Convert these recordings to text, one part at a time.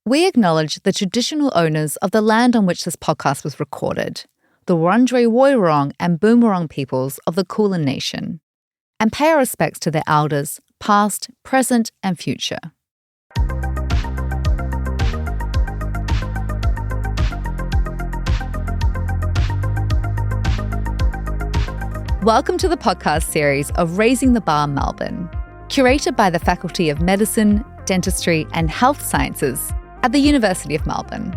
We acknowledge the traditional owners of the land on which this podcast was recorded, the Wurundjeri Woiwurrung and Boonwurrung peoples of the Kulin Nation, and pay our respects to their elders, past, present, and future. Welcome to the podcast series of Raising the Bar Melbourne, curated by the Faculty of Medicine, Dentistry and Health Sciences at the University of Melbourne.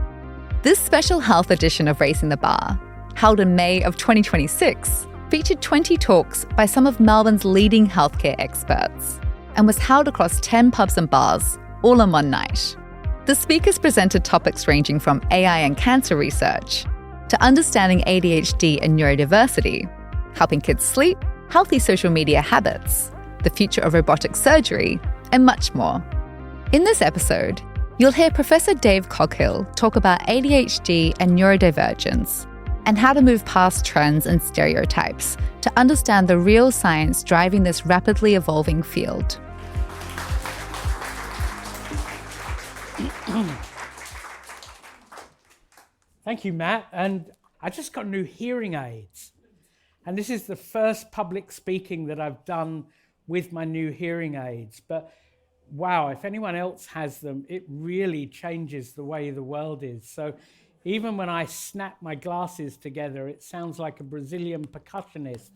This special health edition of Raising the Bar, held in May of 2026, featured 20 talks by some of Melbourne's leading healthcare experts and was held across 10 pubs and bars, all in one night. The speakers presented topics ranging from AI and cancer research to understanding ADHD and neurodiversity, helping kids sleep, healthy social media habits, the future of robotic surgery, and much more. In this episode, you'll hear Professor Dave Coghill talk about ADHD and neurodivergence and how to move past trends and stereotypes to understand the real science driving this rapidly evolving field. Thank you, Matt. And I just got new hearing aids. And this is the first public speaking that I've done with my new hearing aids. But wow, if anyone else has them, it really changes the way the world is. So even when I snap my glasses together, it sounds like a Brazilian percussionist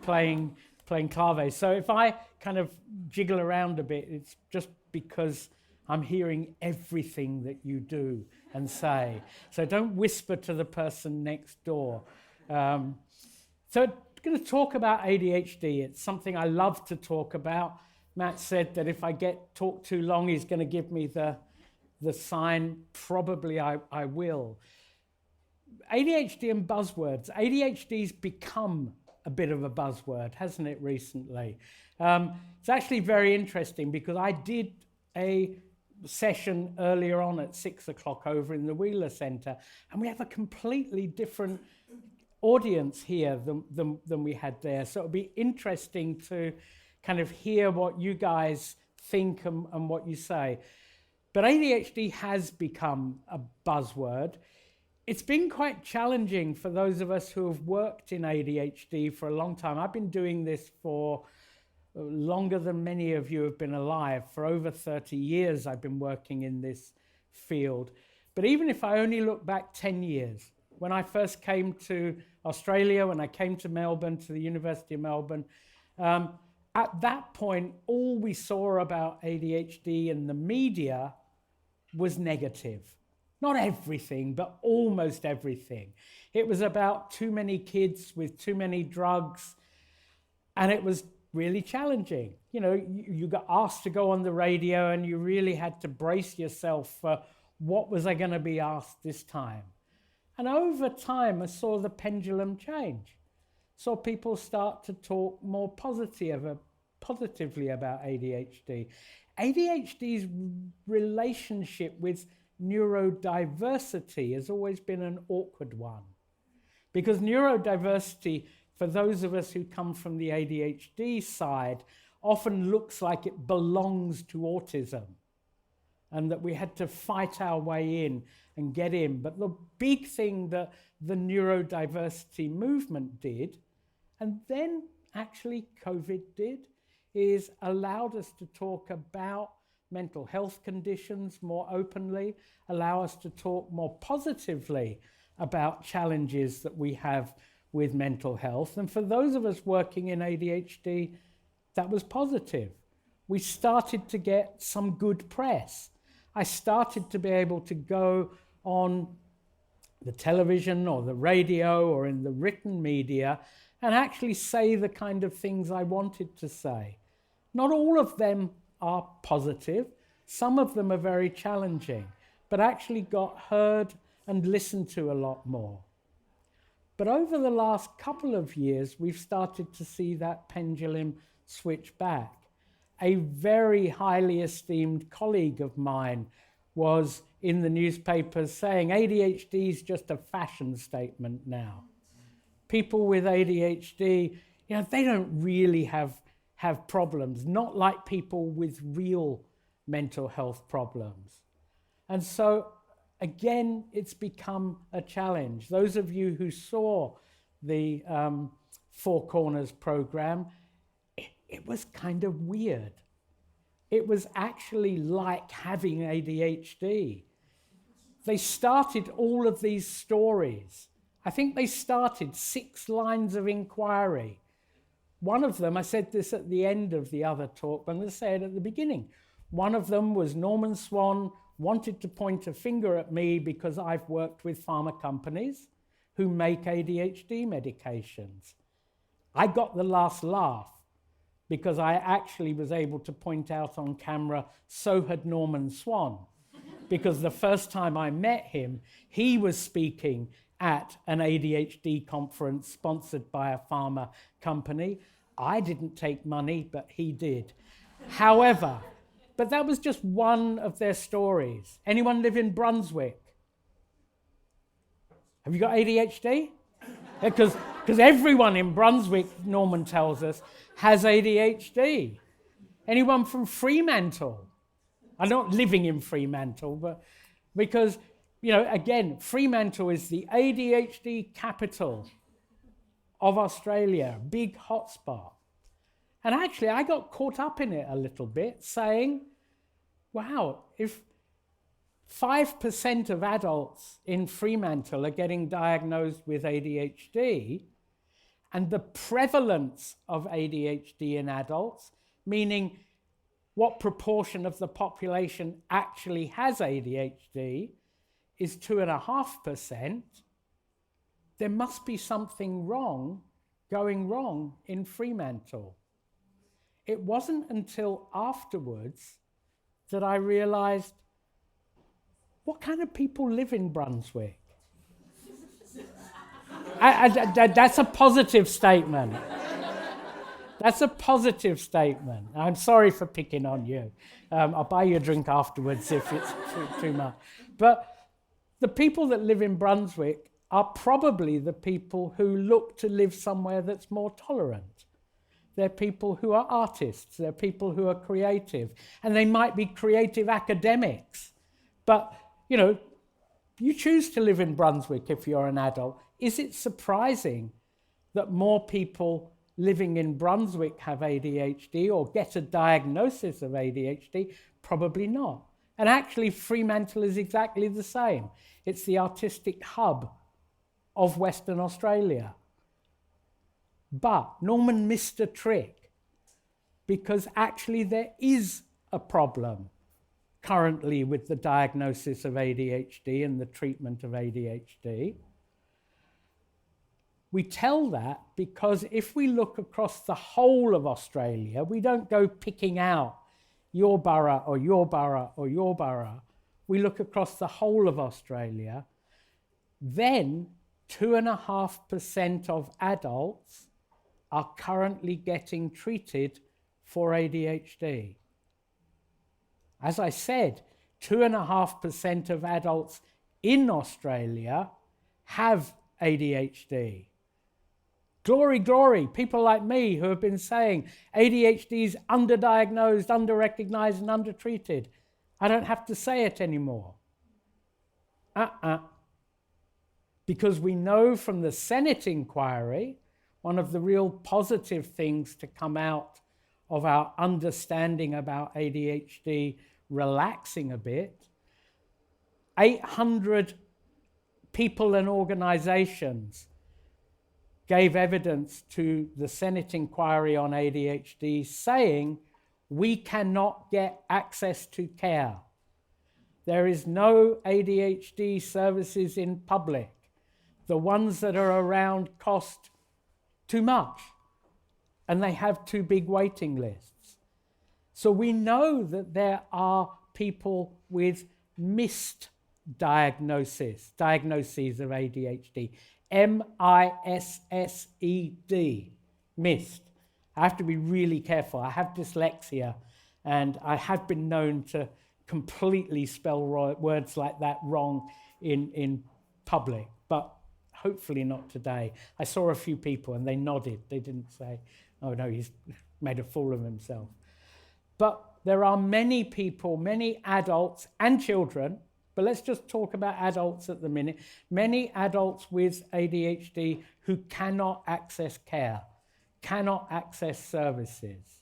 playing clave. So if I kind of jiggle around a bit, it's just because I'm hearing everything that you do and say. So don't whisper to the person next door. So I'm going to talk about ADHD. It's something I love to talk about. Matt said that if I talk too long, he's going to give me the sign. Probably I will. ADHD and buzzwords. ADHD's become a bit of a buzzword, hasn't it, recently? It's actually very interesting because I did a session earlier on at 6 o'clock over in the Wheeler Centre, and we have a completely different audience here than we had there. So it'll be interesting to kind of hear what you guys think and what you say. But ADHD has become a buzzword. It's been quite challenging for those of us who have worked in ADHD for a long time. I've been doing this for longer than many of you have been alive. For over 30 years, I've been working in this field. But even if I only look back 10 years, when I first came to Australia, when I came to Melbourne, to the University of Melbourne, at that point, all we saw about ADHD in the media was negative. Not everything, but almost everything. It was about too many kids with too many drugs, and it was really challenging. You know, you got asked to go on the radio, and you really had to brace yourself for what was I going to be asked this time. And over time, I saw the pendulum change. Saw people start to talk more positively about ADHD. ADHD's relationship with neurodiversity has always been an awkward one. Because neurodiversity, for those of us who come from the ADHD side, often looks like it belongs to autism, and that we had to fight our way in and get in. But the big thing that the neurodiversity movement did, and then actually COVID did, is allowed us to talk about mental health conditions more openly, allow us to talk more positively about challenges that we have with mental health. And for those of us working in ADHD, that was positive. We started to get some good press. I started to be able to go on the television or the radio or in the written media and actually say the kind of things I wanted to say. Not all of them are positive. Some of them are very challenging, but actually got heard and listened to a lot more. But over the last couple of years, we've started to see that pendulum switch back. A very highly esteemed colleague of mine was in the newspapers saying ADHD is just a fashion statement now. People with ADHD, they don't really have problems, not like people with real mental health problems. And so, again, it's become a challenge. Those of you who saw the Four Corners program, it was kind of weird. It was actually like having ADHD. They started all of these stories. I think they started 6 lines of inquiry. One of them, I said this at the end of the other talk, but I'm going to say it at the beginning. One of them was Norman Swan wanted to point a finger at me because I've worked with pharma companies who make ADHD medications. I got the last laugh because I actually was able to point out on camera, so had Norman Swan. Because the first time I met him, he was speaking at an ADHD conference sponsored by a pharma company. I didn't take money, but he did. However, but that was just one of their stories. Anyone live in Brunswick? Have you got ADHD? Because everyone in Brunswick, Norman tells us, has ADHD. Anyone from Fremantle? I'm not living in Fremantle, but because, again, Fremantle is the ADHD capital of Australia, big hotspot. And actually, I got caught up in it a little bit, saying, wow, if 5% of adults in Fremantle are getting diagnosed with ADHD, and the prevalence of ADHD in adults, meaning what proportion of the population actually has ADHD, is 2.5%, there must be something going wrong in Fremantle. It wasn't until afterwards that I realized, what kind of people live in Brunswick? That's a positive statement. That's a positive statement. I'm sorry for picking on you. I'll buy you a drink afterwards if it's too much. But the people that live in Brunswick are probably the people who look to live somewhere that's more tolerant. They're people who are artists. They're people who are creative. And they might be creative academics. But, you choose to live in Brunswick if you're an adult. Is it surprising that more people living in Brunswick have ADHD or get a diagnosis of ADHD? Probably not. And actually, Fremantle is exactly the same. It's the artistic hub of Western Australia. But Norman missed a trick because actually there is a problem currently with the diagnosis of ADHD and the treatment of ADHD. We tell that because if we look across the whole of Australia, we don't go picking out your borough or your borough or your borough. We look across the whole of Australia. Then 2.5% of adults are currently getting treated for ADHD. As I said, 2.5% of adults in Australia have ADHD. Glory, glory, people like me who have been saying ADHD is underdiagnosed, underrecognized, and undertreated. I don't have to say it anymore. Because we know from the Senate inquiry, one of the real positive things to come out of our understanding about ADHD relaxing a bit, 800 people and organizations gave evidence to the Senate inquiry on ADHD saying we cannot get access to care. There is no ADHD services in public. The ones that are around cost too much, and they have too big waiting lists. So we know that there are people with missed diagnoses of ADHD. M-I-S-S-E-D, missed. I have to be really careful. I have dyslexia, and I have been known to completely spell words like that wrong in public, but hopefully not today. I saw a few people and they nodded. They didn't say, oh no, he's made a fool of himself. But there are many people, many adults and children But let's just talk about adults at the minute. Many adults with ADHD who cannot access care, cannot access services,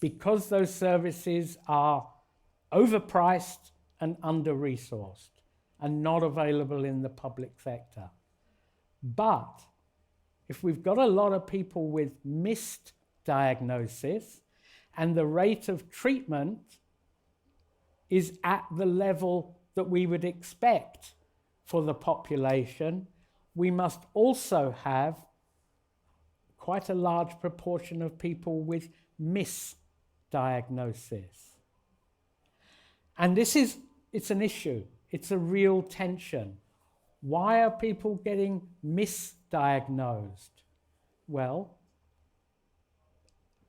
because those services are overpriced and under-resourced and not available in the public sector. But if we've got a lot of people with missed diagnosis and the rate of treatment is at the level that we would expect for the population, we must also have quite a large proportion of people with misdiagnosis. And it's an issue. It's a real tension. Why are people getting misdiagnosed? Well,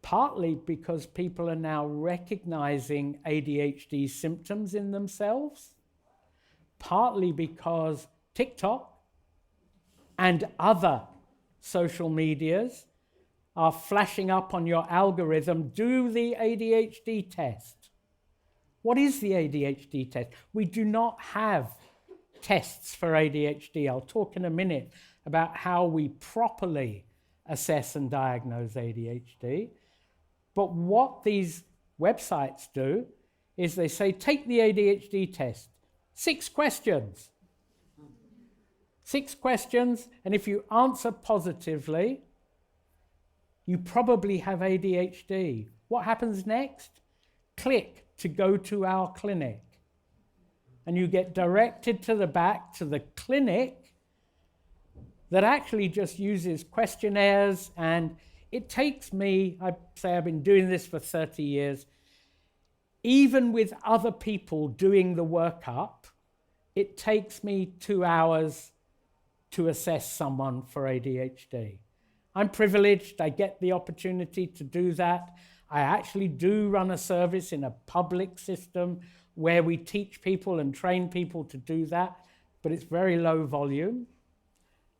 partly because people are now recognizing ADHD symptoms in themselves, partly because TikTok and other social medias are flashing up on your algorithm, do the ADHD test. What is the ADHD test? We do not have tests for ADHD. I'll talk in a minute about how we properly assess and diagnose ADHD. But what these websites do is they say, take the ADHD test. 6 questions. 6 questions, and if you answer positively, you probably have ADHD. What happens next? Click to go to our clinic. And you get directed to the back to the clinic that actually just uses questionnaires, and it takes me, I'd say I've been doing this for 30 years, even with other people doing the workup, it takes me 2 hours to assess someone for ADHD. I'm privileged, I get the opportunity to do that. I actually do run a service in a public system where we teach people and train people to do that, but it's very low volume.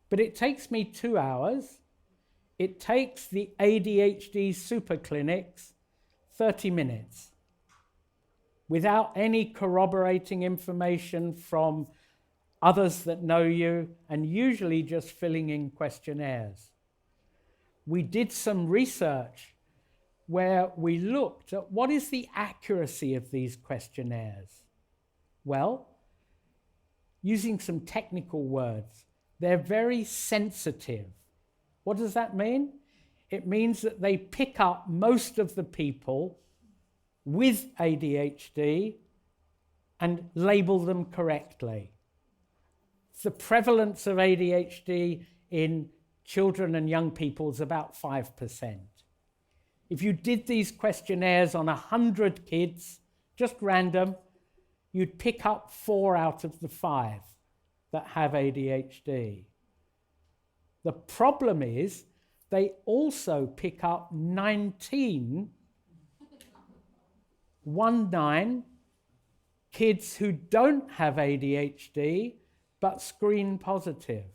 But it takes me 2 hours. It takes the ADHD super clinics 30 minutes without any corroborating information from others that know you, and usually just filling in questionnaires. We did some research where we looked at what is the accuracy of these questionnaires. Well, using some technical words, they're very sensitive. What does that mean? It means that they pick up most of the people with ADHD and label them correctly. The prevalence of ADHD in children and young people is about 5%. If you did these questionnaires on 100 kids, just random, you'd pick up 4 out of the 5 that have ADHD. The problem is they also pick up 19 kids who don't have ADHD but screen positive.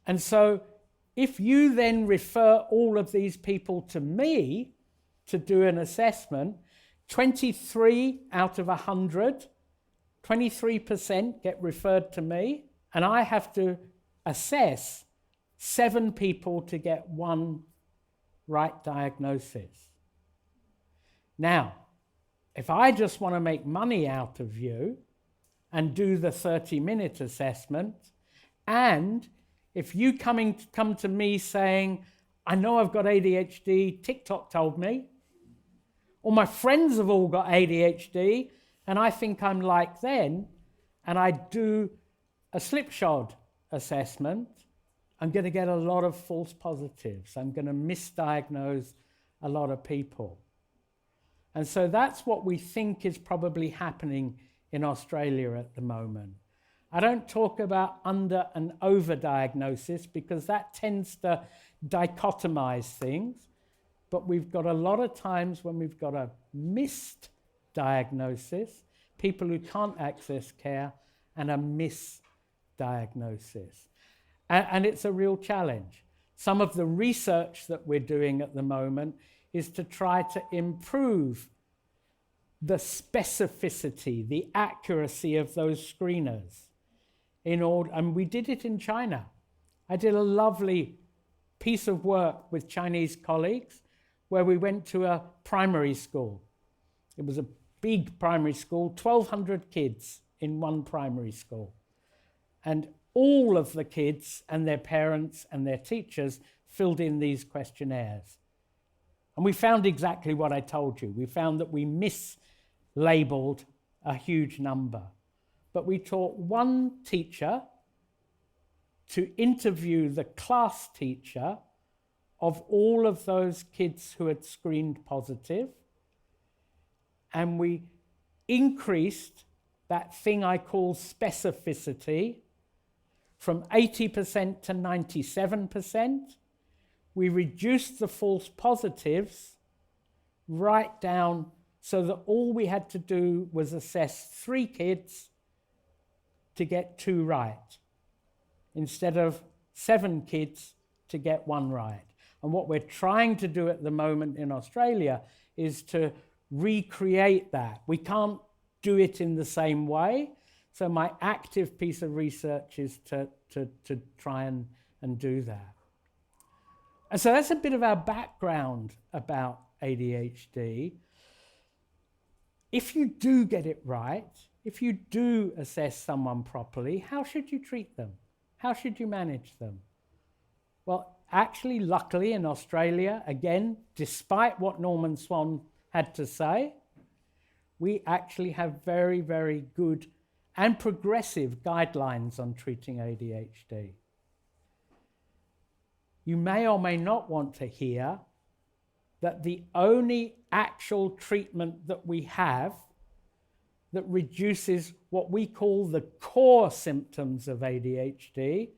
And so if you then refer all of these people to me to do an assessment, 23 out of 100, 23% get referred to me, and I have to assess 7 people to get 1 right diagnosis. Now, if I just want to make money out of you and do the 30-minute assessment, and if you come to me saying, I know I've got ADHD, TikTok told me, or my friends have all got ADHD, and I think I'm like them, and I do a slipshod assessment, I'm going to get a lot of false positives. I'm going to misdiagnose a lot of people. And so that's what we think is probably happening in Australia at the moment. I don't talk about under and over diagnosis because that tends to dichotomize things, but we've got a lot of times when we've got a missed diagnosis, people who can't access care, and a misdiagnosis. And it's a real challenge. Some of the research that we're doing at the moment is to try to improve the specificity, the accuracy of those screeners. And we did it in China. I did a lovely piece of work with Chinese colleagues where we went to a primary school. It was a big primary school, 1,200 kids in one primary school. And all of the kids and their parents and their teachers filled in these questionnaires. And we found exactly what I told you. We found that we mislabeled a huge number. But we taught one teacher to interview the class teacher of all of those kids who had screened positive. And we increased that thing I call specificity from 80% to 97%. We reduced the false positives right down so that all we had to do was assess 3 kids to get 2 right, instead of 7 kids to get 1 right. And what we're trying to do at the moment in Australia is to recreate that. We can't do it in the same way. So my active piece of research is to try and do that. And so that's a bit of our background about ADHD. If you do get it right, if you do assess someone properly, how should you treat them? How should you manage them? Well, actually, luckily in Australia, again, despite what Norman Swan had to say, we actually have very, very good and progressive guidelines on treating ADHD. You may or may not want to hear that the only actual treatment that we have that reduces what we call the core symptoms of ADHD,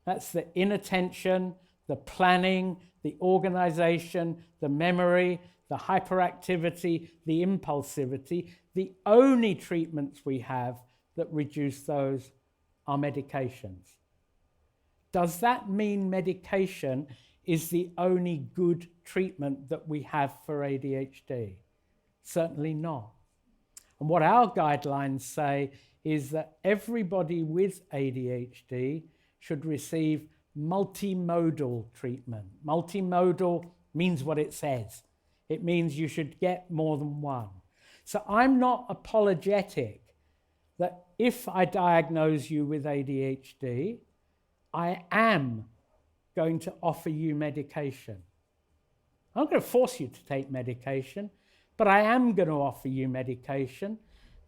that's the inattention, the planning, the organization, the memory, the hyperactivity, the impulsivity, the only treatments we have that reduce those are medications. Does that mean medication is the only good treatment that we have for ADHD? Certainly not. And what our guidelines say is that everybody with ADHD should receive multimodal treatment. Multimodal means what it says. It means you should get more than one. So I'm not apologetic that if I diagnose you with ADHD, I am going to offer you medication. I'm not going to force you to take medication, but I am going to offer you medication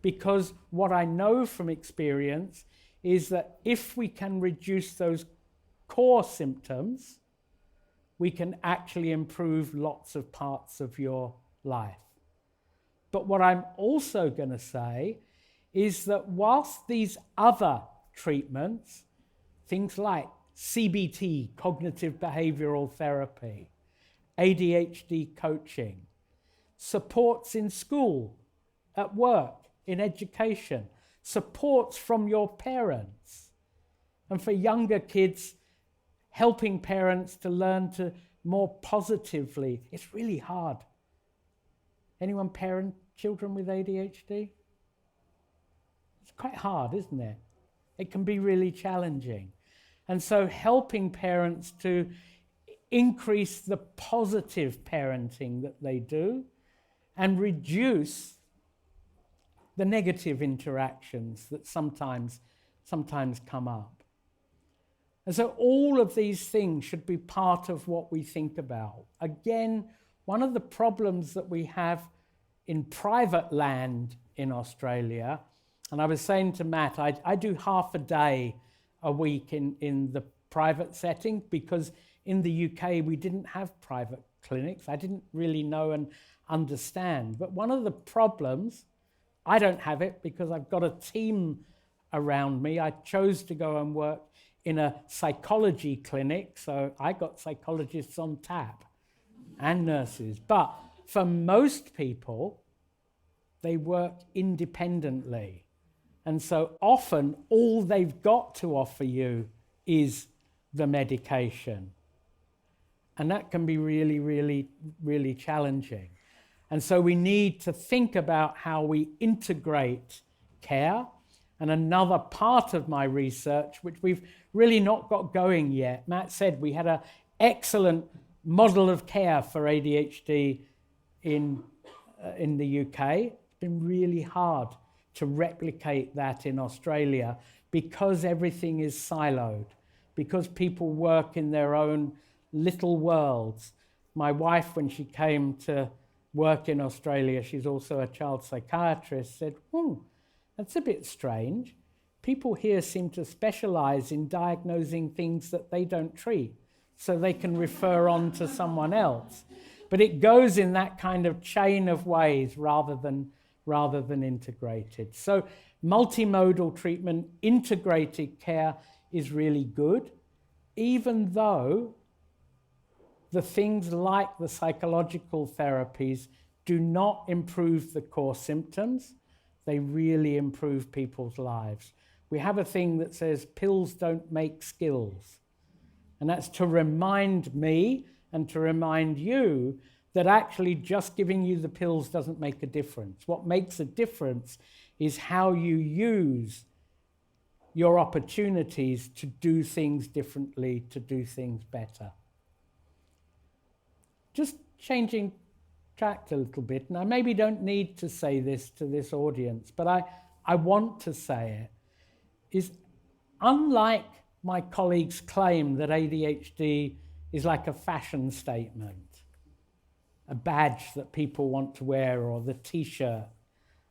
because what I know from experience is that if we can reduce those core symptoms, we can actually improve lots of parts of your life. But what I'm also going to say is that whilst these other treatments, things like CBT, cognitive behavioral therapy, ADHD coaching, supports in school, at work, in education, supports from your parents, and for younger kids, helping parents to learn to more positively. It's really hard. Anyone parent children with ADHD? It's quite hard, isn't it? It can be really challenging. And so helping parents to increase the positive parenting that they do and reduce the negative interactions that sometimes come up. And so all of these things should be part of what we think about. Again, one of the problems that we have in private land in Australia, and I was saying to Matt, I do half a day a week in the private setting because in the UK we didn't have private clinics. I didn't really know and understand. But one of the problems, I don't have it because I've got a team around me. I chose to go and work in a psychology clinic, so I got psychologists on tap and nurses. But for most people, they work independently. And so often all they've got to offer you is the medication. And that can be really, really, really challenging. And so we need to think about how we integrate care. And another part of my research, which we've really not got going yet, Matt said we had an excellent model of care for ADHD in the UK. It's been really hard to replicate that in Australia because everything is siloed, because people work in their own little worlds. My wife, when she came to work in Australia, she's also a child psychiatrist, said, that's a bit strange. People here seem to specialize in diagnosing things that they don't treat, so they can refer on to someone else. But it goes in that kind of chain of ways rather than integrated. So multimodal treatment, integrated care is really good, even though the things like the psychological therapies do not improve the core symptoms. They really improve people's lives. We have a thing that says pills don't make skills. And that's to remind me and to remind you that actually just giving you the pills doesn't make a difference. What makes a difference is how you use your opportunities to do things differently, to do things better. Just changing track a little bit, and I maybe don't need to say this to this audience, but I want to say it, is unlike my colleagues' claim that ADHD is like a fashion statement, a badge that people want to wear, or the T-shirt,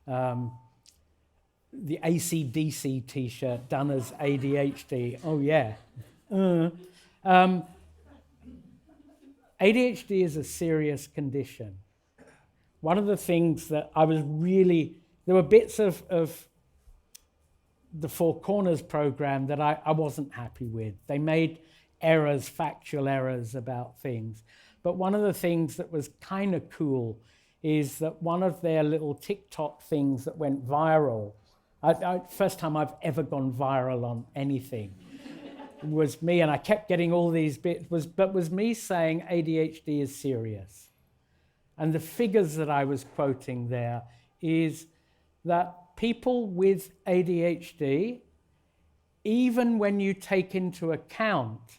the AC/DC T-shirt done as ADHD. Oh yeah. ADHD is a serious condition. One of the things that I was there were bits of the Four Corners program that I wasn't happy with. They made errors, factual errors about things. But one of the things that was kind of cool is that one of their little TikTok things that went viral, first time I've ever gone viral on anything, was me, and I kept getting all these bits, was me saying ADHD is serious. And the figures that I was quoting there is that people with ADHD, even when you take into account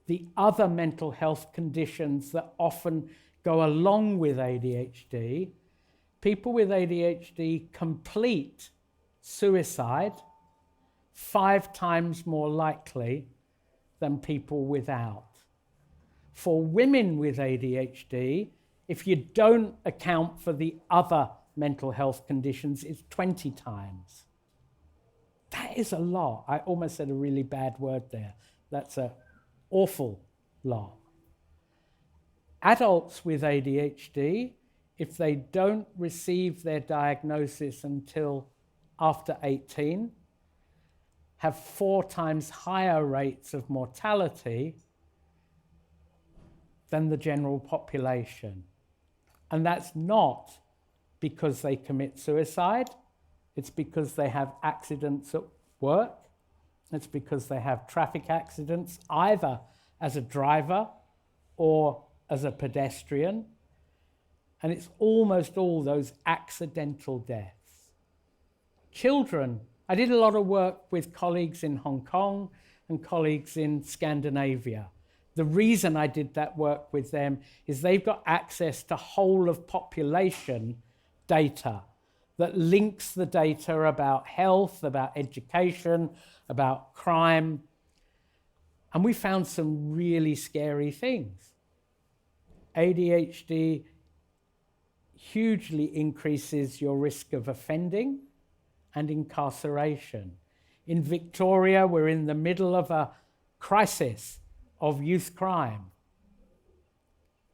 the other mental health conditions that often go along with ADHD, people with ADHD complete suicide 5 times more likely than people without. For women with ADHD, if you don't account for the other mental health conditions, it's 20 times. That is a lot. I almost said a really bad word there. That's an awful lot. Adults with ADHD, if they don't receive their diagnosis until after 18, have 4 times higher rates of mortality than the general population. And that's not because they commit suicide. It's because they have accidents at work. It's because they have traffic accidents, either as a driver or as a pedestrian. And it's almost all those accidental deaths. Children, I did a lot of work with colleagues in Hong Kong and colleagues in Scandinavia. The reason I did that work with them is they've got access to whole of population data that links the data about health, about education, about crime. And we found some really scary things. ADHD hugely increases your risk of offending and incarceration. In Victoria, we're in the middle of a crisis of youth crime.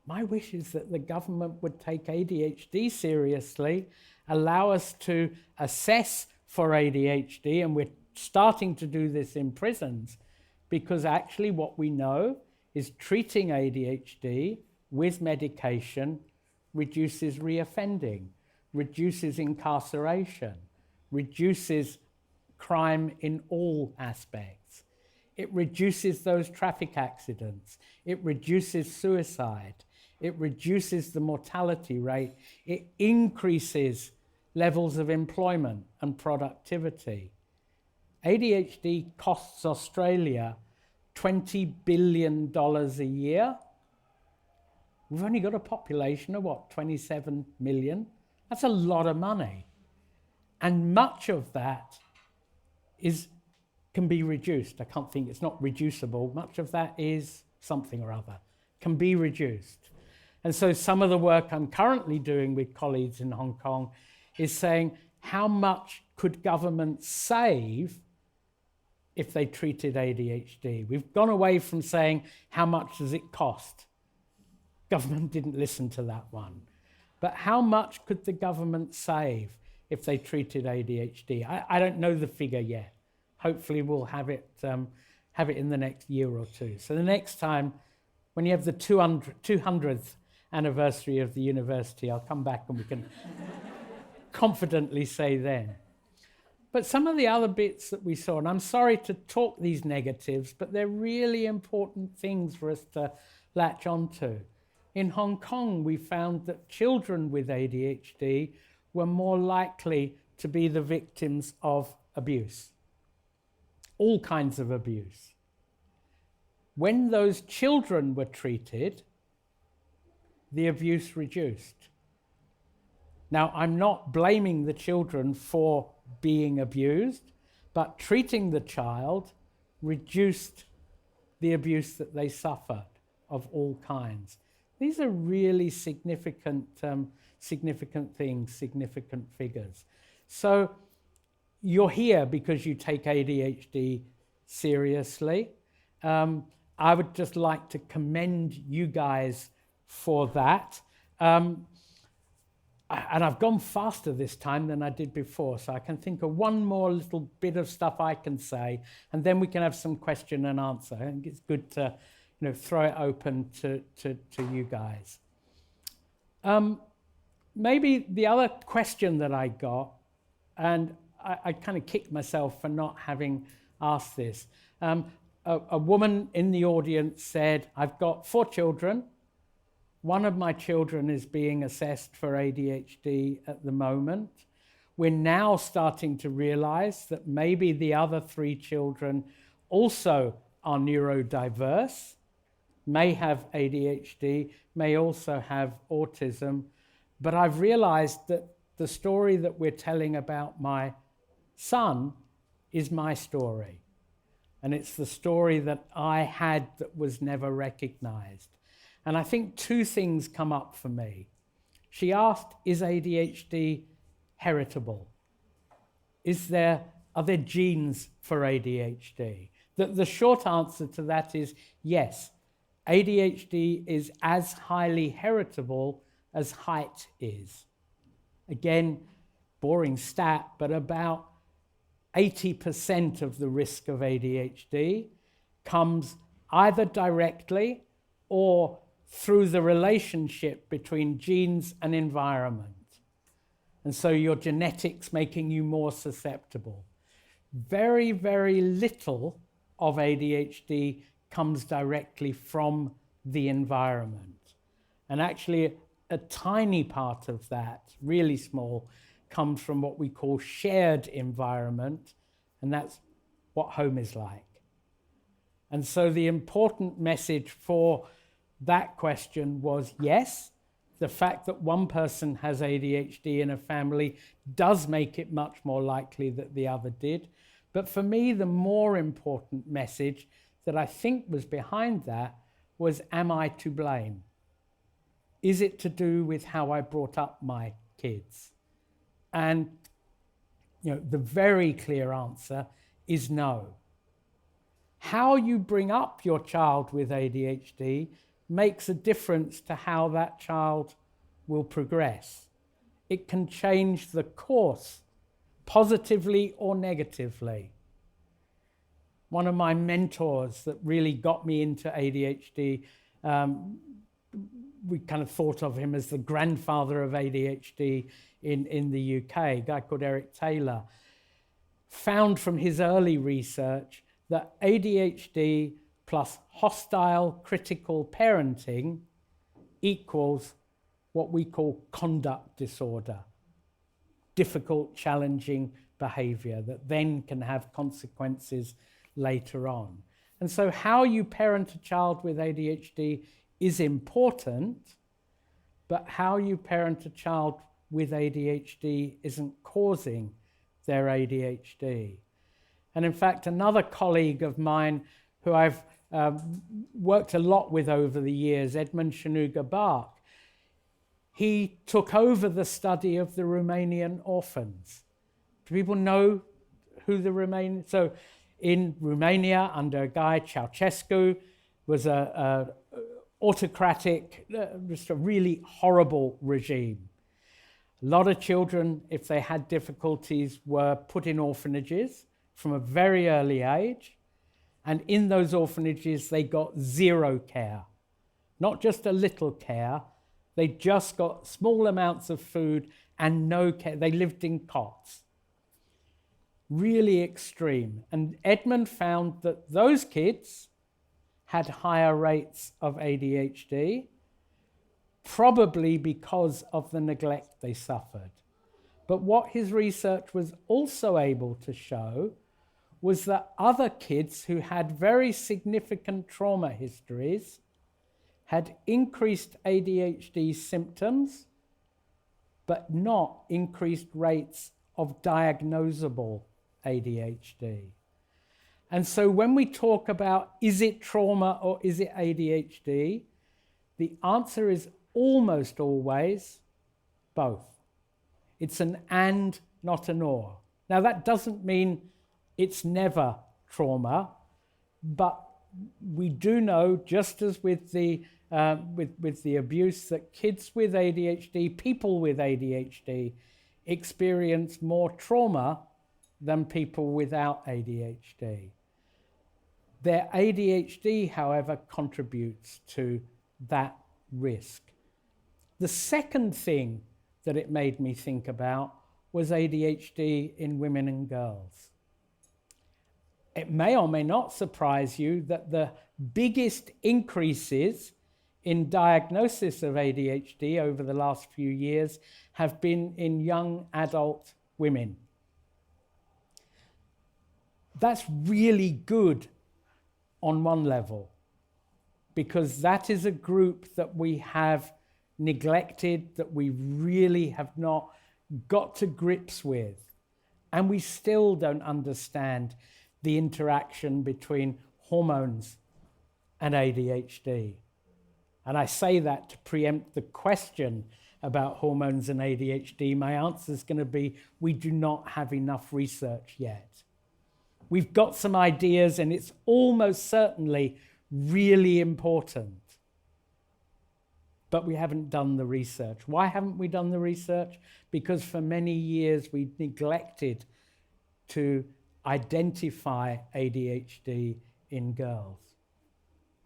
My wish is that the government would take ADHD seriously, allow us to assess for ADHD, and we're starting to do this in prisons, because actually what we know is treating ADHD with medication reduces reoffending, reduces incarceration, reduces crime in all aspects. It reduces those traffic accidents. It reduces suicide. it reduces the mortality rate, it increases levels of employment and productivity. ADHD costs Australia $20 billion a year. We've only got a population of, 27 million? That's a lot of money. And much of that can be reduced. I can't think, it's not reducible. Much of that is something or other, can be reduced. And so some of the work I'm currently doing with colleagues in Hong Kong is saying, how much could government save if they treated ADHD? We've gone away from saying, how much does it cost? Government didn't listen to that one. But how much could the government save if they treated ADHD? I don't know the figure yet. Hopefully we'll have it in the next year or two. So the next time, when you have the 200th anniversary of the university, I'll come back and we can confidently say then. But some of the other bits that we saw, and I'm sorry to talk these negatives, but they're really important things for us to latch onto. In Hong Kong, we found that children with ADHD were more likely to be the victims of abuse, all kinds of abuse. When those children were treated, the abuse reduced. Now, I'm not blaming the children for being abused, but treating the child reduced the abuse that they suffered of all kinds. These are really significant things, significant figures. So you're here because you take ADHD seriously. I would just like to commend you guys for that. And I've gone faster this time than I did before, so I can think of one more little bit of stuff I can say, and then we can have some question and answer. I think it's good to throw it open to you guys. Maybe the other question that I got, and I kind of kicked myself for not having asked this. A woman in the audience said, I've got 4 children. One of my children is being assessed for ADHD at the moment. We're now starting to realize that maybe the other 3 children also are neurodiverse, may have ADHD, may also have autism. But I've realized that the story that we're telling about my son is my story. And it's the story that I had that was never recognized. And I think 2 things come up for me. She asked, is ADHD heritable? Are there genes for ADHD? The short answer to that is yes. ADHD is as highly heritable as height is. Again, boring stat, but about 80% of the risk of ADHD comes either directly or through the relationship between genes and environment. And so your genetics making you more susceptible. Very, very little of ADHD comes directly from the environment. And actually a tiny part of that, really small, comes from what we call shared environment, and that's what home is like. And so the important message for that question was, yes, the fact that one person has ADHD in a family does make it much more likely that the other did. But for me, the more important message that I think was behind that was, am I to blame? Is it to do with how I brought up my kids? And the very clear answer is no. How you bring up your child with ADHD makes a difference to how that child will progress. It can change the course, positively or negatively. One of my mentors that really got me into ADHD, we kind of thought of him as the grandfather of ADHD in the UK, a guy called Eric Taylor, found from his early research that ADHD plus hostile critical parenting equals what we call conduct disorder, difficult, challenging behavior that then can have consequences later on. And so how you parent a child with ADHD is important, but how you parent a child with ADHD isn't causing their ADHD. And in fact, another colleague of mine who I've worked a lot with over the years, Edmund Shanuga-Bark, he took over the study of the Romanian orphans. Do people know who the Romanian... So in Romania, under a guy, Ceausescu, was a autocratic, just a really horrible regime. A lot of children, if they had difficulties, were put in orphanages from a very early age. And in those orphanages, they got zero care. Not just a little care. They just got small amounts of food and no care. They lived in cots. Really extreme. And Edmund found that those kids had higher rates of ADHD, probably because of the neglect they suffered. But what his research was also able to show was that other kids who had very significant trauma histories had increased ADHD symptoms, but not increased rates of diagnosable ADHD. And so when we talk about is it trauma or is it ADHD, the answer is almost always both. It's an and, not an or. Now that doesn't mean it's never trauma, but we do know, just as with the abuse, that kids with ADHD, people with ADHD, experience more trauma than people without ADHD. Their ADHD, however, contributes to that risk. The second thing that it made me think about was ADHD in women and girls. It may or may not surprise you that the biggest increases in diagnosis of ADHD over the last few years have been in young adult women. That's really good on one level, because that is a group that we have neglected, that we really have not got to grips with. And we still don't understand the interaction between hormones and ADHD. And I say that to preempt the question about hormones and ADHD. My answer is going to be, we do not have enough research yet. We've got some ideas, and it's almost certainly really important. But we haven't done the research. Why haven't we done the research? Because for many years we neglected to identify ADHD in girls.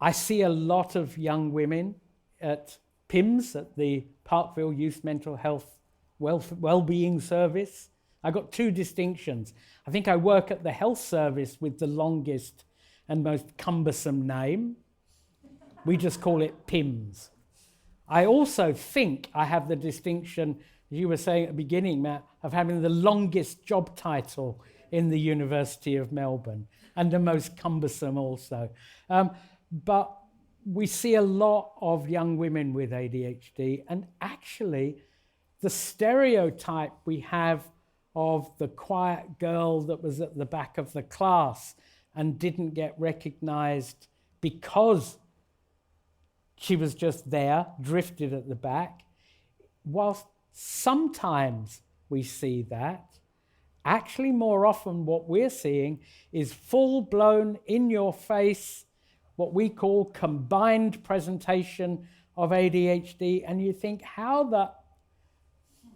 I see a lot of young women at PIMS, at the Parkville Youth Mental Health Wellbeing Service. I got two distinctions. I think I work at the health service with the longest and most cumbersome name. We just call it PIMS. I also think I have the distinction, as you were saying at the beginning, Matt, of having the longest job title in the University of Melbourne, and the most cumbersome also. But we see a lot of young women with ADHD, and actually the stereotype we have of the quiet girl that was at the back of the class and didn't get recognized because she was just there, drifted at the back. Whilst sometimes we see that, actually more often what we're seeing is full-blown, in-your-face, what we call combined presentation of ADHD, and you think,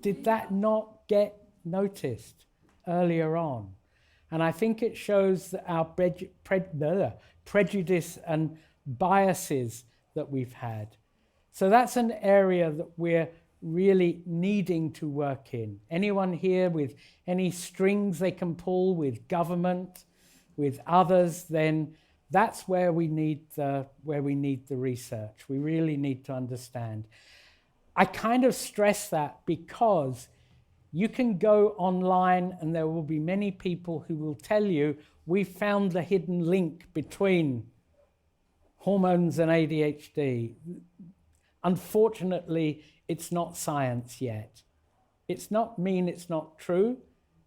did that not get noticed earlier on? And I think it shows that our prejudice and biases that we've had. So that's an area that we're really needing to work in. Anyone here with any strings they can pull with government, with others, then That's where we need the research. We really need to understand. I kind of stress that because you can go online and there will be many people who will tell you, we found the hidden link between hormones and ADHD. Unfortunately, it's not science yet. It's not mean it's not true.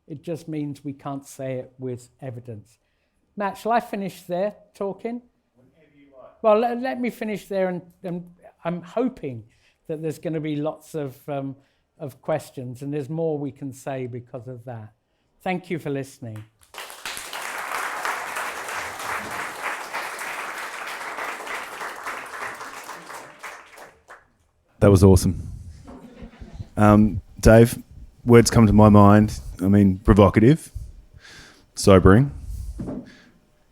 It just means we can't say it with evidence. Matt, shall I finish there talking? Whenever you like. Well, let me finish there, and I'm hoping that there's going to be lots of questions, and there's more we can say because of that. Thank you for listening. That was awesome. Dave, words come to my mind. I mean, provocative, sobering,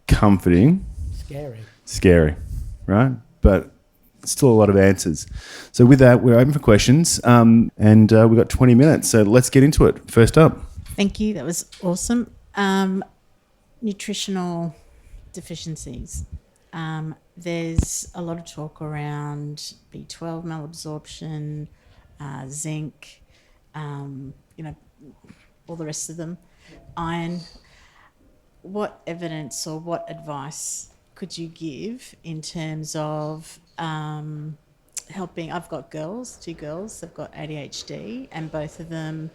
comforting, scary, right? But still a lot of answers. So with that, we're open for questions, and we've got 20 minutes. So let's get into it. First up. Thank you. That was awesome. Nutritional deficiencies. There's a lot of talk around B12 malabsorption, zinc, all the rest of them, iron. What evidence or what advice could you give in terms of helping? I've got two girls, they've got ADHD, and both of them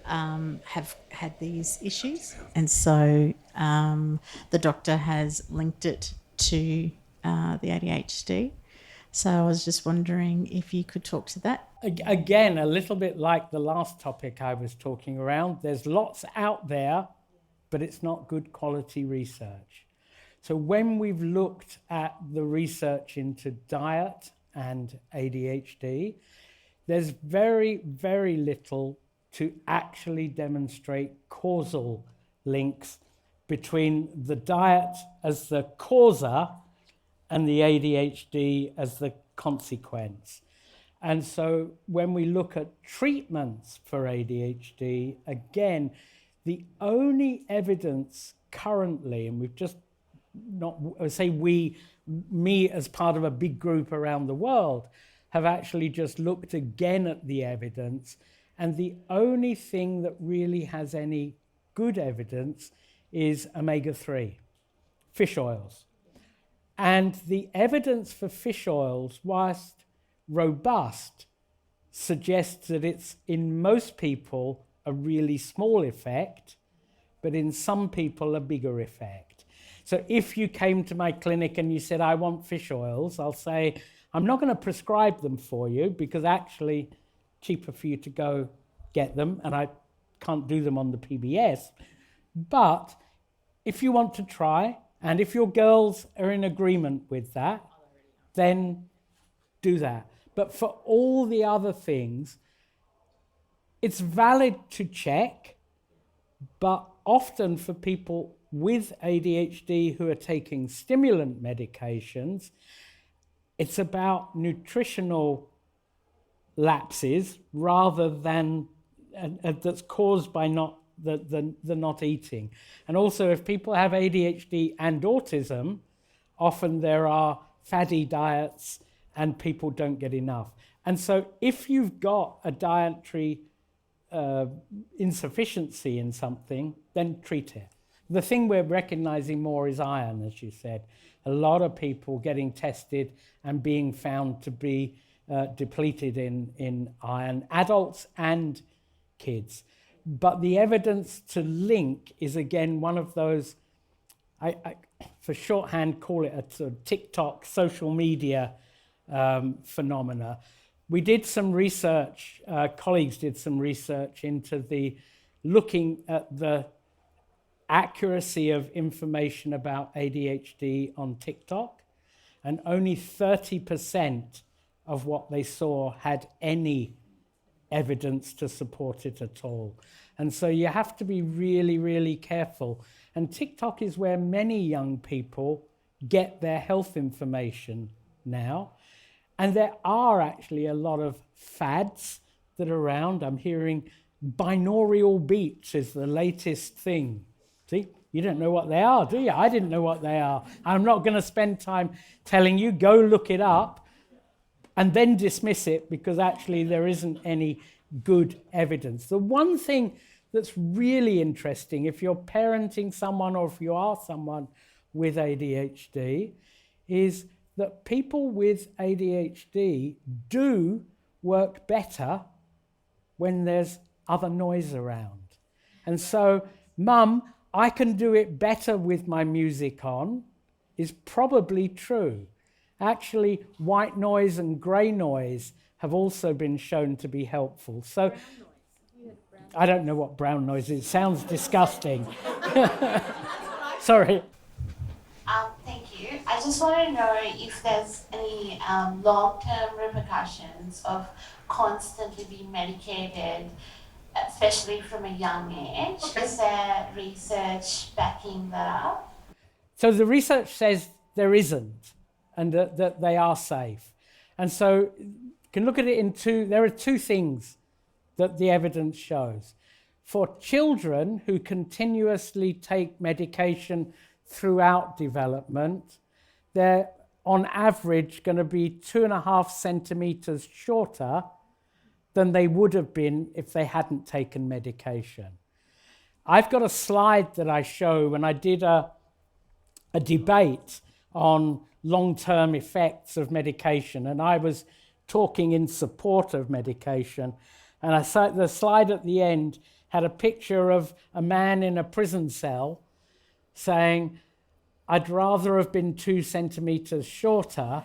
have had these issues. And so the doctor has linked it to the ADHD. So I was just wondering if you could talk to that. Again, a little bit like the last topic I was talking around, there's lots out there, but it's not good quality research. So when we've looked at the research into diet and ADHD, there's very, very little to actually demonstrate causal links between the diet as the causa and the ADHD as the consequence. And so when we look at treatments for ADHD, again, the only evidence currently, and we've just not, I say me as part of a big group around the world, have actually just looked again at the evidence, and the only thing that really has any good evidence is omega-3, fish oils. And the evidence for fish oils, whilst robust, suggests that it's in most people a really small effect, but in some people a bigger effect. So if you came to my clinic and you said, I want fish oils, I'll say, I'm not going to prescribe them for you because actually cheaper for you to go get them, and I can't do them on the PBS. But if you want to try, and if your girls are in agreement with that, then do that. But for all the other things, it's valid to check, but often for people with ADHD who are taking stimulant medications, it's about nutritional lapses rather than that's caused by the not eating. And also, if people have ADHD and autism, often there are fatty diets and people don't get enough. And so if you've got a dietary insufficiency in something, then treat it. The thing we're recognizing more is iron, as you said. A lot of people getting tested and being found to be depleted in iron, adults and kids. But the evidence to link is, again, one of those, I for shorthand, call it a sort of TikTok social media phenomena. We did some research, colleagues did some research into looking at the accuracy of information about ADHD on TikTok, and only 30% of what they saw had any evidence to support it at all. And so you have to be really, really careful. And TikTok is where many young people get their health information now. And there are actually a lot of fads that are around. I'm hearing binaural beats is the latest thing. See, You don't know what they are, do you? I didn't know what they are. I'm not going to spend time telling you, go look it up and then dismiss it because actually there isn't any good evidence. The one thing that's really interesting, if you're parenting someone or if you are someone with ADHD, is that people with ADHD do work better when there's other noise around. And so, Mum, I can do it better with my music on is probably true. Actually, white noise and grey noise have also been shown to be helpful. So, I don't know what brown noise is. It sounds disgusting. Sorry. Thank you. I just want to know if there's any long-term repercussions of constantly being medicated, especially from a young age. Okay. Is there research backing that up? So the research says there isn't, and that they are safe. And so you can look at it there are two things that the evidence shows. For children who continuously take medication throughout development, they're on average going to be 2.5 centimeters shorter than they would have been if they hadn't taken medication. I've got a slide that I show when I did a debate on long-term effects of medication, and I was talking in support of medication, and the slide at the end had a picture of a man in a prison cell saying, I'd rather have been 2 centimeters shorter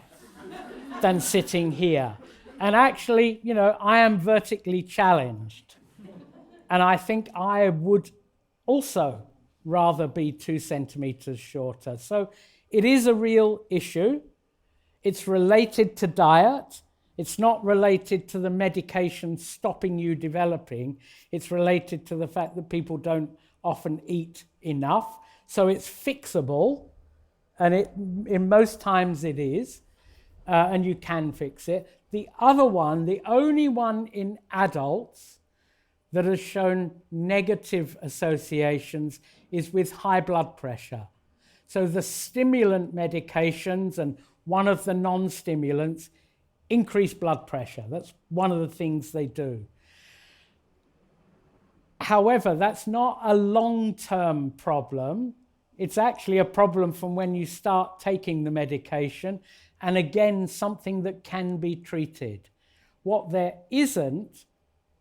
than sitting here. And actually, I am vertically challenged. And I think I would also rather be 2 centimeters shorter. So it is a real issue. It's related to diet. It's not related to the medication stopping you developing. It's related to the fact that people don't often eat enough. So it's fixable, and in most times it is, and you can fix it. The other one, the only one in adults that has shown negative associations is with high blood pressure. So the stimulant medications and one of the non-stimulants increase blood pressure. That's one of the things they do. However, that's not a long-term problem. It's actually a problem from when you start taking the medication, and again, something that can be treated. What there isn't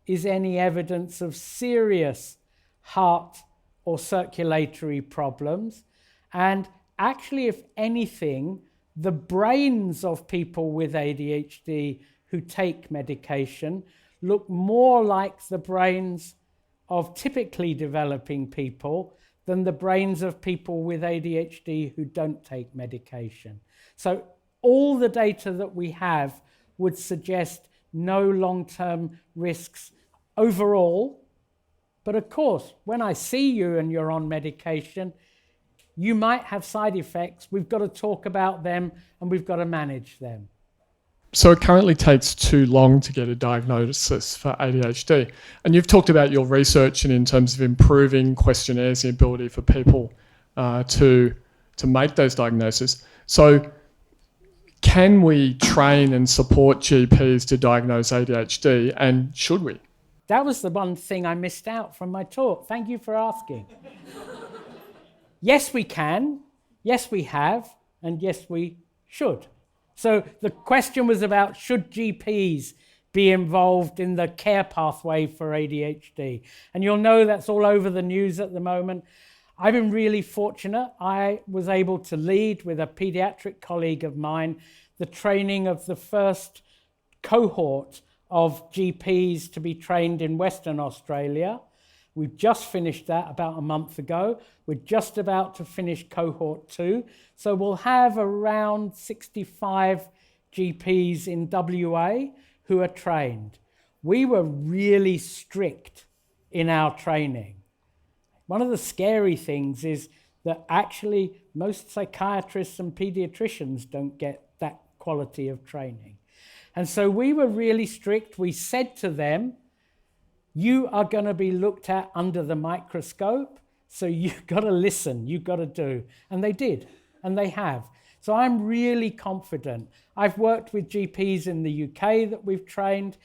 is any evidence of serious heart or circulatory problems. And actually, if anything, the brains of people with ADHD who take medication look more like the brains of typically developing people than the brains of people with ADHD who don't take medication. So all the data that we have would suggest no long-term risks overall. But of course, when I see you and you're on medication, you might have side effects. We've got to talk about them and we've got to manage them. So it currently takes too long to get a diagnosis for ADHD. And you've talked about your research and in terms of improving questionnaires, the ability for people to make those diagnoses. So can we train and support GPs to diagnose ADHD, and should we? That was the one thing I missed out from my talk. Thank you for asking. Yes, we can. Yes, we have. And yes, we should. So the question was about, should GPs be involved in the care pathway for ADHD? And you'll know that's all over the news at the moment. I've been really fortunate. I was able to lead with a pediatric colleague of mine the training of the first cohort of GPs to be trained in Western Australia. We've just finished that about a month ago. We're just about to finish cohort 2. So we'll have around 65 GPs in WA who are trained. We were really strict in our training. One of the scary things is that actually most psychiatrists and pediatricians don't get that quality of training. And so we were really strict. We said to them, you are going to be looked at under the microscope. So you've got to listen, you've got to do. And they did, and they have. So I'm really confident. I've worked with GPs in the UK that we've trained.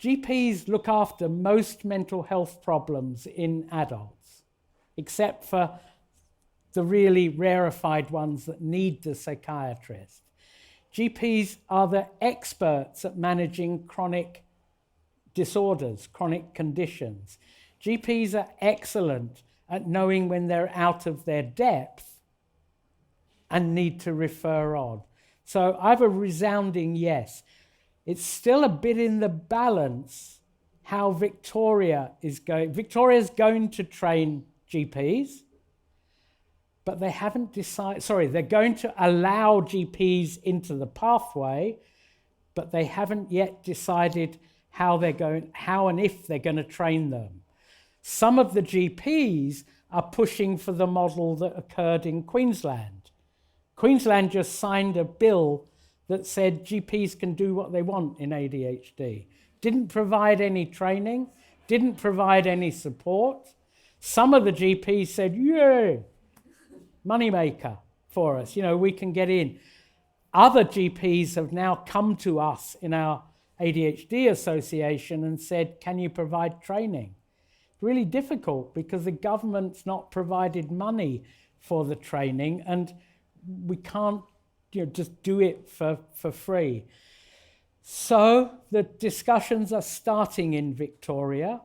GPs look after most mental health problems in adults, except for the really rarefied ones that need the psychiatrist. GPs are the experts at managing chronic disorders, chronic conditions. GPs are excellent at knowing when they're out of their depth and need to refer on. So I have a resounding yes. It's still a bit in the balance how Victoria is going. Victoria's going to train GPs, but they haven't decided, they're going to allow GPs into the pathway, but they haven't yet decided how and if they're going to train them. Some of the GPs are pushing for the model that occurred in Queensland. Queensland just signed a bill that said GPs can do what they want in ADHD. Didn't provide any training, didn't provide any support. Some of the GPs said, yay, moneymaker for us, we can get in. Other GPs have now come to us in our ADHD association and said, can you provide training? It's really difficult because the government's not provided money for the training, and we can't just do it for free. So the discussions are starting in Victoria.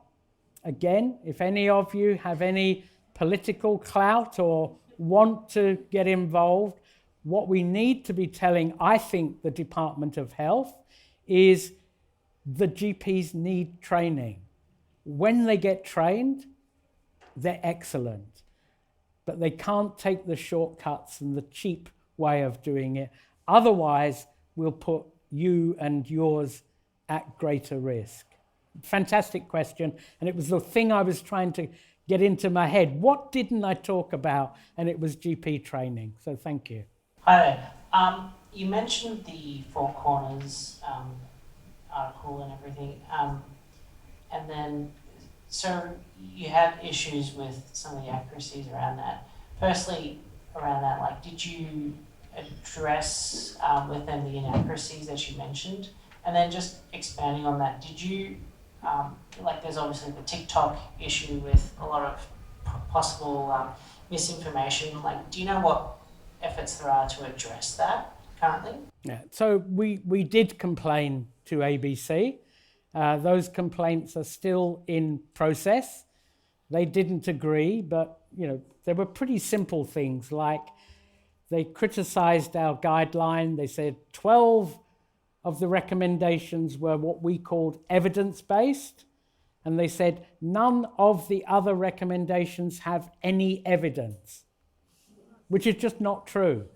Again, if any of you have any political clout or want to get involved, what we need to be telling, I think, the Department of Health is the GPs need training. When they get trained, they're excellent, but they can't take the shortcuts and the cheap way of doing it. Otherwise, we'll put you and yours at greater risk. Fantastic question, and it was the thing I was trying to get into my head. What didn't I talk about? And it was GP training, so thank you. Hi there. You mentioned the Four Corners article and everything, and then so you had issues with some of the accuracies around that. Firstly, around that, did you address with them the inaccuracies that you mentioned? And then just expanding on that, did you, there's obviously the TikTok issue with a lot of possible misinformation. Do you know what efforts there are to address that currently? Yeah, so we did complain to ABC. Those complaints are still in process. They didn't agree, but there were pretty simple things like they criticised our guideline. They said 12 of the recommendations were what we called evidence-based, and they said none of the other recommendations have any evidence, which is just not true.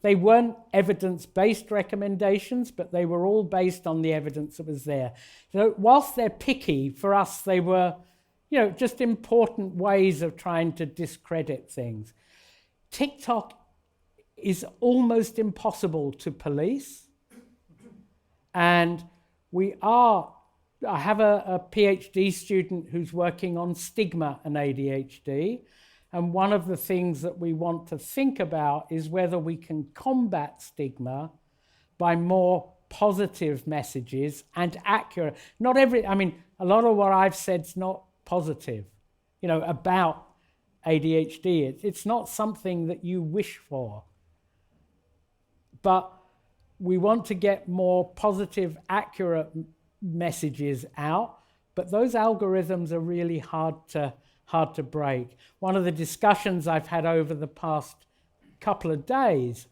They weren't evidence-based recommendations, but they were all based on the evidence that was there. So whilst they're picky, for us they were, just important ways of trying to discredit things. TikTok is almost impossible to police, and I have a PhD student who's working on stigma and ADHD. And one of the things that we want to think about is whether we can combat stigma by more positive messages and accurate. A lot of what I've said is not positive, about ADHD. It's not something that you wish for. But we want to get more positive, accurate messages out. But those algorithms are really hard to break. One of the discussions I've had over the past couple of days,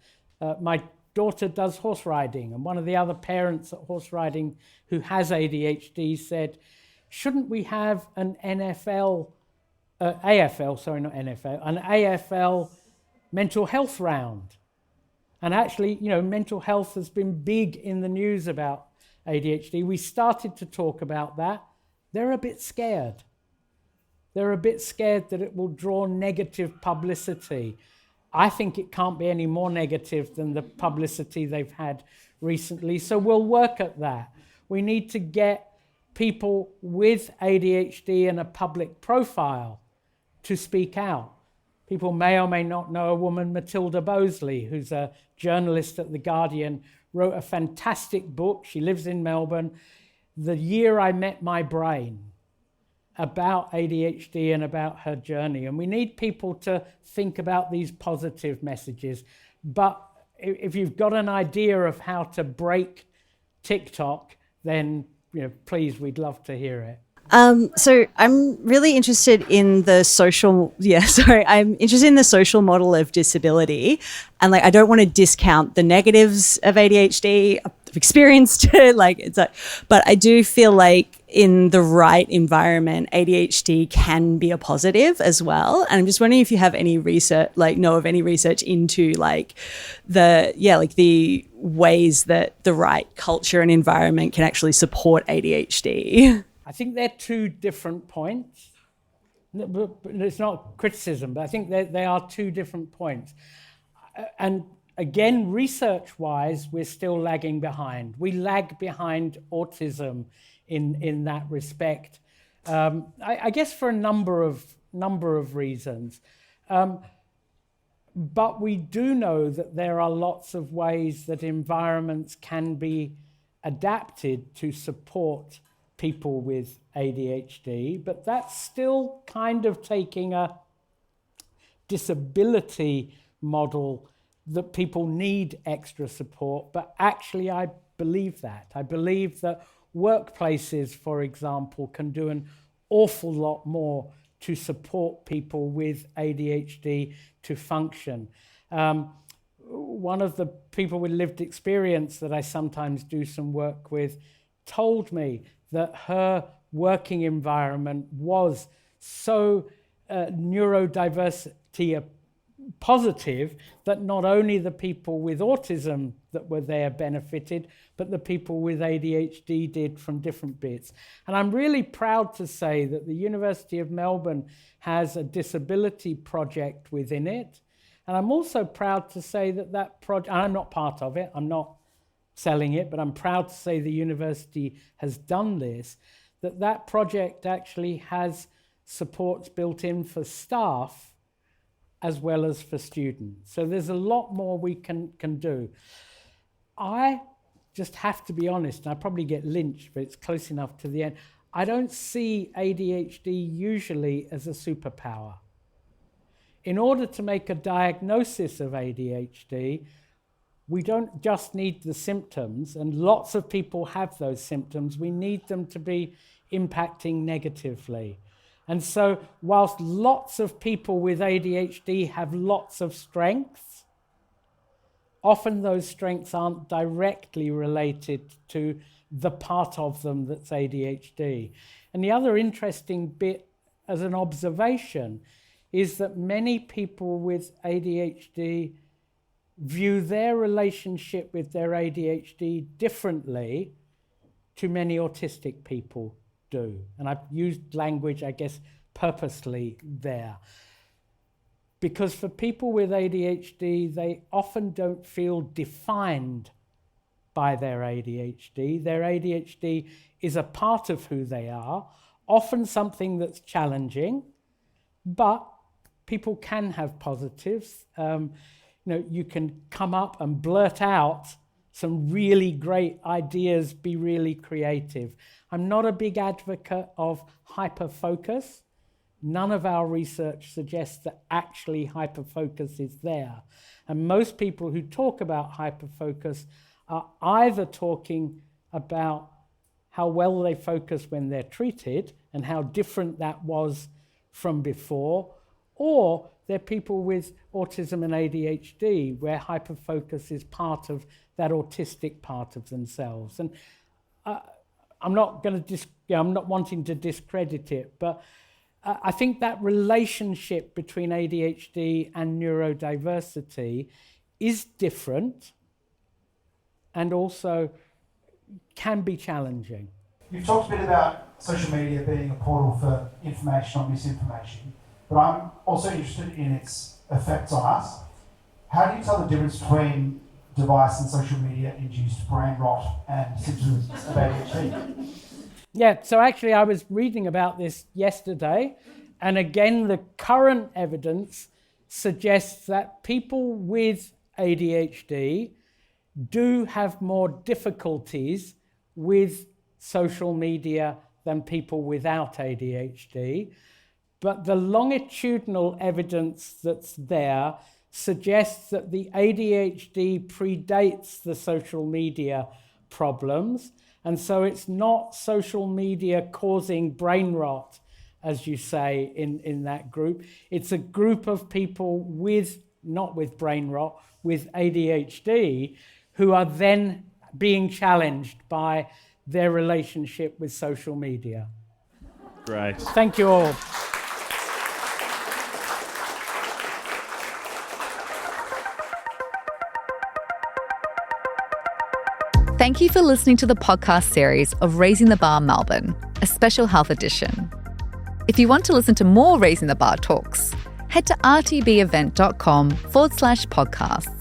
my daughter does horse riding, and one of the other parents at horse riding who has ADHD said, shouldn't we have an AFL mental health round? And actually, mental health has been big in the news about ADHD. We started to talk about that. They're a bit scared. They're a bit scared that it will draw negative publicity. I think it can't be any more negative than the publicity they've had recently. So we'll work at that. We need to get people with ADHD and a public profile to speak out. People may or may not know a woman, Matilda Bosley, who's a journalist at The Guardian, wrote a fantastic book. She lives in Melbourne, The Year I Met My Brain, about ADHD and about her journey. And we need people to think about these positive messages. But if you've got an idea of how to break TikTok, then please, we'd love to hear it. So I'm really interested in the I'm interested in the social model of disability, and I don't want to discount the negatives of ADHD. I've experienced it, but I do feel like in the right environment, ADHD can be a positive as well. And I'm just wondering if you have any research, know of any research into the ways that the right culture and environment can actually support ADHD. I think they're two different points. It's not criticism, but I think they are two different points. And again, research-wise, we're still lagging behind. We lag behind autism in that respect. I guess for a number of reasons. But we do know that there are lots of ways that environments can be adapted to support people with ADHD, but that's still kind of taking a disability model that people need extra support. But actually, I believe that. I believe that workplaces, for example, can do an awful lot more to support people with ADHD to function. One of the people with lived experience that I sometimes do some work with told me that her working environment was so neurodiversity positive that not only the people with autism that were there benefited, but the people with ADHD did from different bits. And I'm really proud to say that the University of Melbourne has a disability project within it. And I'm also proud to say that project, and I'm not part of it, I'm not selling it, but I'm proud to say the university has done this, that project actually has supports built in for staff as well as for students. So there's a lot more we can do. I just have to be honest, and I probably get lynched, but it's close enough to the end. I don't see ADHD usually as a superpower. In order to make a diagnosis of ADHD, we don't just need the symptoms, and lots of people have those symptoms. We need them to be impacting negatively. And so whilst lots of people with ADHD have lots of strengths, often those strengths aren't directly related to the part of them that's ADHD. And the other interesting bit as an observation is that many people with ADHD view their relationship with their ADHD differently to many autistic people do. And I've used language, I guess, purposely there. Because for people with ADHD, they often don't feel defined by their ADHD. Their ADHD is a part of who they are, often something that's challenging, but people can have positives. You can come up and blurt out some really great ideas, be really creative. I'm not a big advocate of hyperfocus. None of our research suggests that actually hyperfocus is there. And most people who talk about hyperfocus are either talking about how well they focus when they're treated and how different that was from before, or they're people with autism and ADHD where hyperfocus is part of that autistic part of themselves. And I'm not wanting to discredit it, but I think that relationship between ADHD and neurodiversity is different and also can be challenging. You've talked a bit about social media being a portal for information or misinformation, but I'm also interested in its effects on us. How do you tell the difference between device and social media induced brain rot and symptoms of ADHD? Yeah, so actually I was reading about this yesterday. And again, the current evidence suggests that people with ADHD do have more difficulties with social media than people without ADHD. But the longitudinal evidence that's there suggests that the ADHD predates the social media problems. And so it's not social media causing brain rot, as you say, in that group. It's a group of people not with brain rot, with ADHD, who are then being challenged by their relationship with social media. Great. Thank you all. Thank you for listening to the podcast series of Raising the Bar Melbourne, a special health edition. If you want to listen to more Raising the Bar talks, head to rtbevent.com/podcasts.